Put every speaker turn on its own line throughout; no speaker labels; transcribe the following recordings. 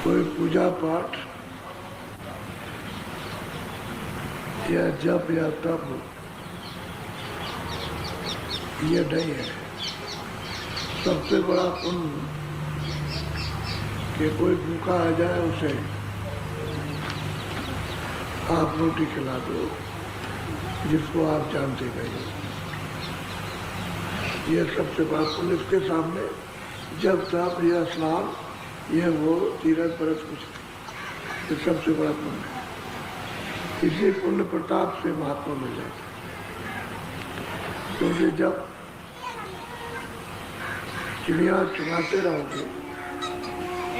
कोई पूजा पाठ या जप या तप ये नहीं है। सबसे बड़ा पुण्य कि कोई भूखा आ जाए उसे आप रोटी खिला दो जिसको आप जानते नहीं। ये सबसे बड़ा पुण्य। इसके सामने जब तप या स्नान ये वो तीरथ परत कुछ नहीं। ये सबसे बड़ा पुण्य है। इसी पुण्य प्रताप से महात्मा मिल जाता है। क्योंकि जब चिड़िया चुनाते रहोगे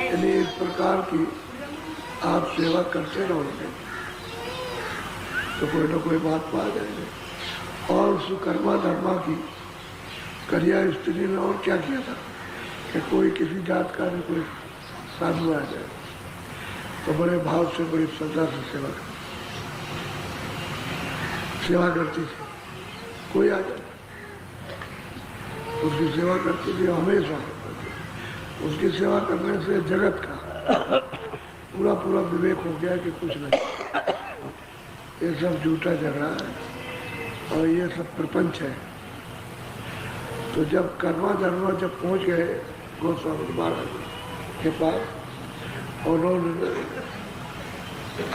यानी इस प्रकार की आप सेवा करते रहोगे तो कोई ना कोई बात पा जाएंगे। और सुकर्मा धर्मा की करिया स्त्री ने और क्या किया था कि कोई किसी जात का भी कोई साधु आ जाए तो बड़े भाव से बड़ी श्रद्धा से सेवा करती थी। कोई आ जाए उसकी सेवा करती थी हमेशा। उसकी सेवा करने से जगत का पूरा पूरा विवेक हो गया कि कुछ नहीं, ये सब झूठा झगड़ा है और ये सब प्रपंच है। तो जब कर्मा धर्मा जब पहुंच गए गोस्वामी महाराज के पास, उन्होंने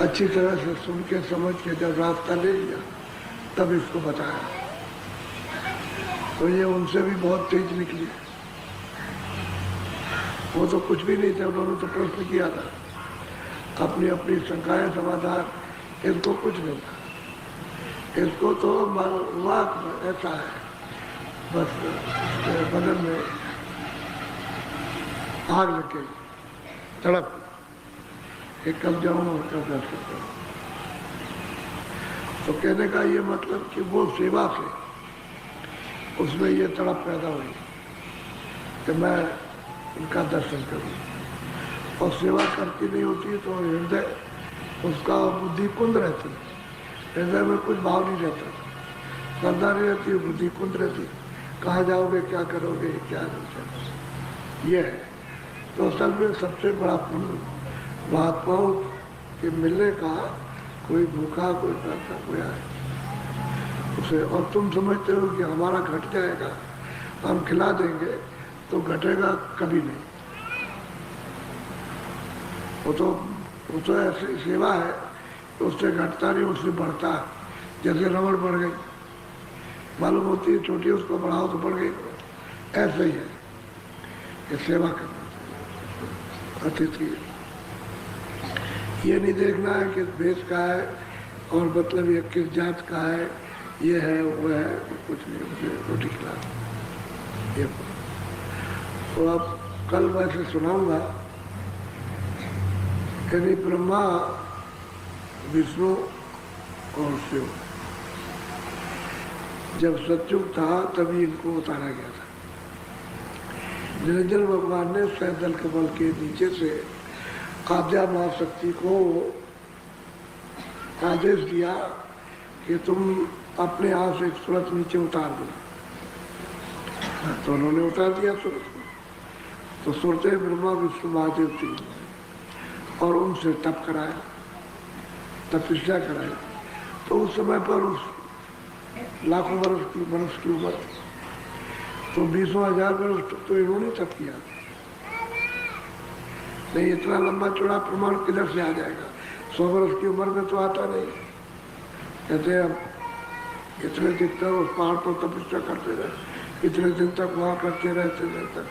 अच्छी तरह से सुन के समझ के जब रास्ता ले लिया तब इसको बताया तो ये उनसे भी बहुत तेज निकली। वो तो कुछ भी नहीं थे, उन्होंने तो प्रश्न किया था अपनी अपनी शंकाएं समाधान, इनको कुछ नहीं था। इसको तो वाक ऐसा है बस बदन में आग लग गई तड़प कि कब जाऊं और कब जा सकता हूं। तो कहने का ये मतलब कि वो सेवा से उसमें ये तड़प पैदा हुई कि मैं उनका दर्शन करूं। और सेवा करती नहीं होती तो हृदय उसका बुद्धि कुंद रहती है, हृदय में कुछ भाव नहीं रहता, श्रद्धा नहीं रहती, बुद्धि कुंद रहती। कहाँ जाओगे, क्या करोगे, क्या नहीं। ये है तो असल में सबसे बड़ा पुण्य महात्माओं के मिलने का। कोई भूखा कोई प्यासा कोई आए उसे, और तुम समझते हो कि हमारा घट जाएगा हम खिला देंगे, तो घटेगा कभी नहीं। वो तो ऐसी सेवा है उससे घटता नहीं, उससे बढ़ता है। जैसे रबड़ बढ़ गई, मालूम होती है छोटी, उसको बढ़ाओ तो बढ़ गई। ऐसे ही है ये सेवा करना। अतिथि ये नहीं देखना है कि देश का है और मतलब ये किस जात का है, ये है वो है, कुछ नहीं, उसे रोटी खिला ये। तो अब कल वैसे सुनाऊंगा कि ब्रह्मा विष्णु और शिव जब सतयुग था तभी इनको उतारा गया था। निरंजन भगवान ने सैदल कमल के नीचे से आद्या महाशक्ति को आदेश दिया कि तुम अपने हाथ से सूरज नीचे उतार दो। तो उन्होंने उतार दिया सूरज को। तो सुरते ब्रह्मा विष्णु महादेव थी और उनसे तप कराया, तपस्या कराई। तो उस समय पर उस लाखों वर्ष की उम्र थी, तो 20,000 वर्ष तो इन्होंने तप किया। नहीं इतना लंबा चौड़ा प्रमाण किधर से आ जाएगा? 100 वर्ष की उम्र में तो आता नहीं। कहते हैं इतने दिन तक उस पहाड़ पर तपस्या करते रहे, इतने दिन तक वहाँ करते रहते तक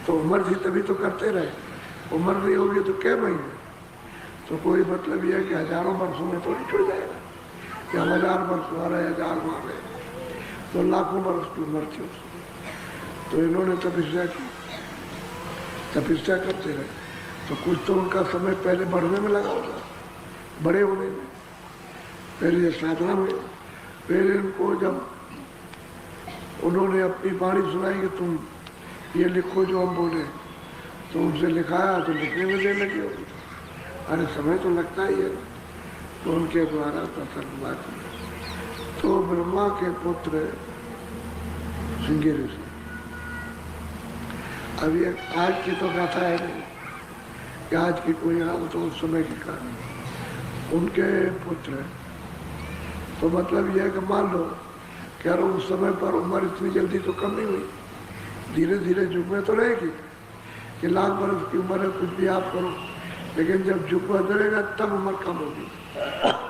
तो उम्र थी तभी तो करते रहे। उम्र नहीं होगी तो क्या महीने? तो कोई मतलब यह है कि हजारों वर्षों में तो नहीं छुड़ जाएगा कि 1000 वर्ष मारे, 1000 मारे, तो लाखों वर्ष की उम्र थी उसकी। तो इन्होंने तपस्या की, तपस्या करते रहे। तो कुछ तो उनका समय पहले बढ़ने में लगा होगा, बड़े होने में, पहले साधना में। फिर इनको जब उन्होंने अपनी वाणी सुनाई कि तुम ये लिखो जो हम बोले, तो उनसे लिखाया तो लिखने में देर लगी होगी। अरे समय तो लगता ही है। तो उनके द्वारा प्रसन्न बात। तो ब्रह्मा के पुत्र श्रृंगी ऋषि, अब ये आज की तो गाथा है नहीं, कि आज की कोई हालत तो उस समय की कहानी, उनके पुत्र हैं। तो मतलब यह है कि मान लो कि यार उस समय पर उम्र इतनी जल्दी तो कम नहीं हुई, धीरे धीरे जुग में तो रहेगी कि लाख बरस की उम्र है, कुछ भी आप करो, लेकिन जब जुग बदलेगा तब उम्र कम होगी।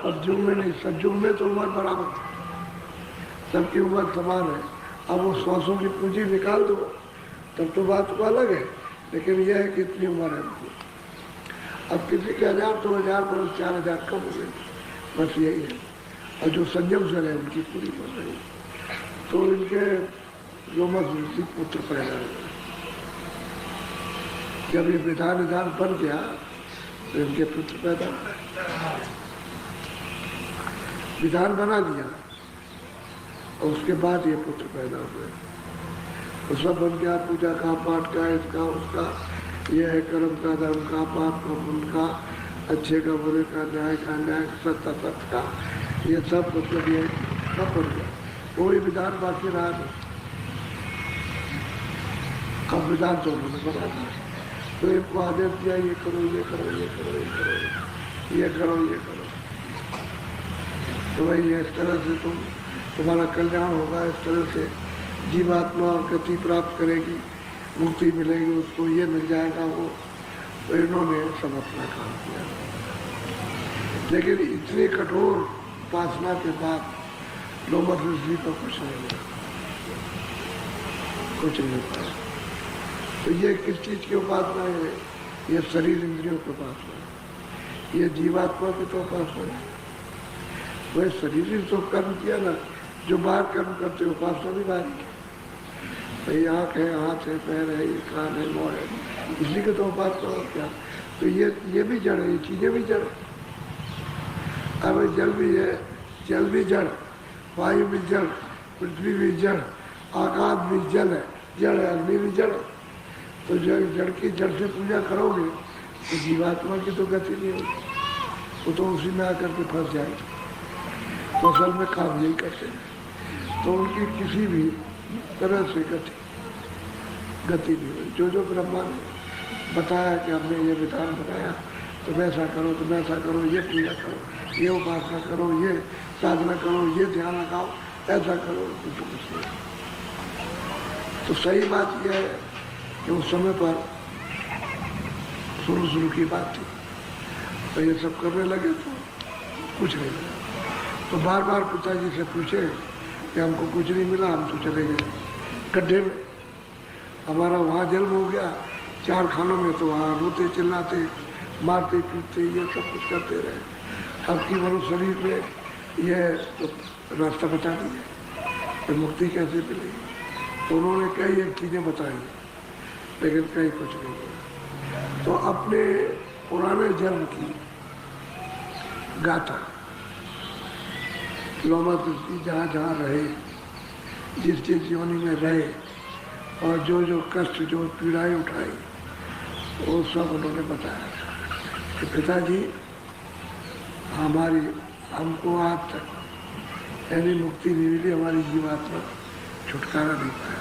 और जुग में नहीं, सतयुग में तो उम्र बराबर थी, सबकी उम्र समान है। अब वो 100 की पूंजी निकाल दो तब तो बात तो अलग है, लेकिन यह है कि इतनी उम्र है उनकी। अब किसी के 1000 तो 1000 बरस 4000 कम हो गए, बस यही है। और जो संयम से रहे उनकी पूरी बन रही। तो इनके लोमस ऋषि पुत्र पैदा हुए। जब ये विधान बन गया तो इनके पुत्र पैदा हुए, विधान बना दिया और उसके बाद ये पुत्र पैदा हुए। तो सब बन गया, पूजा का, पाठ का, इसका उसका, ये है कर्म का, धर्म का, पाप का, पुण्य का, अच्छे का, बुरे का, न्याय का, न्याय सत्य सत्य का, ये सब मतलब ये सब बन गया। कोई विधान बाकी रहा नहीं। अब विधान तो उन्होंने बना दिया, तो इनको आदेश दिया ये करो, ये करो, ये करो, ये करो, ये करो, ये करो। तो भाई इस तरह से तुम्हारा कल्याण होगा, इस तरह से जीवात्मा गति प्राप्त करेगी, मुक्ति मिलेगी उसको, ये मिल जाएगा वो। तो इन्होंने सब अपना काम किया, लेकिन इतनी कठोर उपासना के बाद लोमस ऋषि को कुछ नहीं मिला, कुछ नहीं पाया। तो ये किस चीज की उपासना है? ये शरीर इंद्रियों की उपासना है, ये जीवात्मा की तो उपासना है। वह शरीर ही तो कर्म किया ना, जो बाहर कर्म करते उपासना भी बाहर की। भाई आँख है, हाथ है, पैर है, ये कान है, मुँह है, इसी के तो उपासना हो क्या? तो ये भी जड़ है, ये चीजें भी जड़। अब जल भी है, जल भी जड़, वायु भी जड़, पृथ्वी भी जड़, आकाश भी जल है, जड़ है, अग्नि भी जड़। तो जड़ की जड़ से पूजा करोगे तो जीवात्मा की तो गति नहीं होगी, वो तो उसी में आकर के फंस जाएगी। तो असल में काम यही करते हैं। तो उनकी किसी भी तरह से गति नहीं हुई। जो ब्रह्मा ने बताया कि हमने ये विधान बनाया, तुम ऐसा करो, तुम ऐसा करो, ये पूजा करो, ये उपासना करो, ये साधना करो, ये ध्यान लगाओ, ऐसा करो, कुछ नहीं। तो सही बात यह है कि उस समय पर शुरू की बात थी, तो ये सब करने लगे तो कुछ नहीं मिला। तो बार बार पिताजी से पूछे कि हमको कुछ नहीं मिला, हम तो चले गए गड्ढे में, हमारा वहाँ जन्म हो गया, 4 खानों में, तो वहाँ रोते चिल्लाते मारते पीटते ये सब कुछ करते रहे। अब की मनुष्य शरीर में ये तो रास्ता बता दिया, तो मुक्ति कैसे मिलेगी? तो उन्होंने कई एक चीज़ें बताई, लेकिन कहीं कुछ नहीं हुआ। तो अपने पुराने जन्म की गाथा लोमस ऋषि जहाँ जहाँ रहे, जिस योनि में रहे, और जो कष्ट, जो पीड़ाएं उठाई, वो सब उन्होंने बताया कि पिताजी हमको आज तक यानी मुक्ति नहीं मिली, हमारी जीवात्मा छुटकारा नहीं पाया।